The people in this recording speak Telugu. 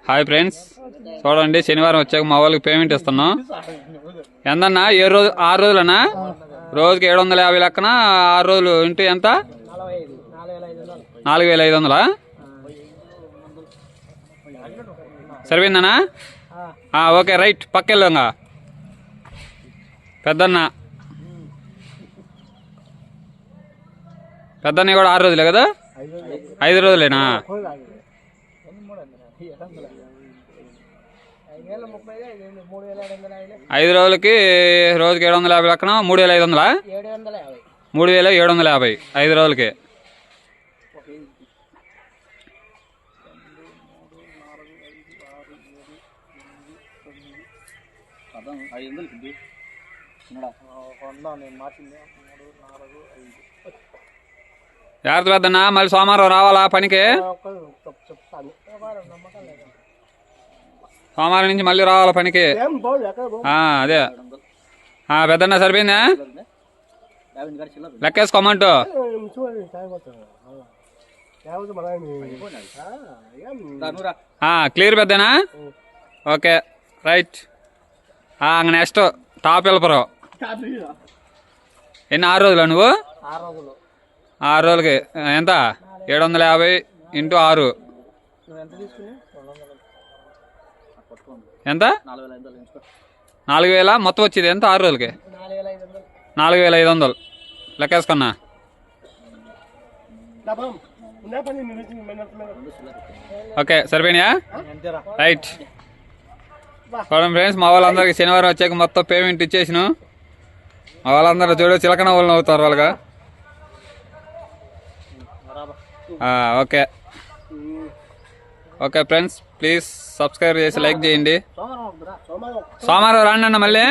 హాయ్ ఫ్రెండ్స్, చూడండి శనివారం వచ్చాక మా వాళ్ళకి పేమెంట్ ఇస్తున్నాం. ఎంతన్నా 6 రోజులనా? రోజుకి 750 లెక్కన 6 రోజులు ఇంటూ ఎంత? 4500. సరిపోయిందనా? ఓకే రైట్, పక్కెళ్ళంగా పెద్దన్న కూడా 6 రోజులే కదా? 5 రోజులేనా? 5 రోజులకి రోజుకి 750 లెక్కన 3500. 3750 5 రోజులకి. జాగ్రత్త పెద్దన్నా, మళ్ళీ సోమవారం రావాలా పనికి? సోమవారం నుంచి మళ్ళీ రావాలా పనికి? అదే పెద్దన్నా సరిపోయిందా? లెక్కేసుకోమంటూ క్లియర్ పెద్దనా? Okay right. Next top Vellapuram. ఎన్ని 6 రోజులా నువ్వు? 6 రోజులకి ఎంత? 750 ఇంటూ 6 ఎంత? 4000 మొత్తం వచ్చేది ఎంత? 6 రోజులకి 4500 లెక్కేసుకున్నా. ఓకే సరిపోయినాయా? రైట్. చూడండి ఫ్రెండ్స్, మా వాళ్ళందరికీ శనివారం వచ్చాక మొత్తం పేమెంట్ ఇచ్చేసిను. మా వాళ్ళందరూ చూడ చిలకన వాళ్ళు అవుతారు వాళ్ళగా. Okay okay friends, please subscribe చేసి లైక్ చేయండి. సోమవారం రాండి అన్న మళ్ళీ.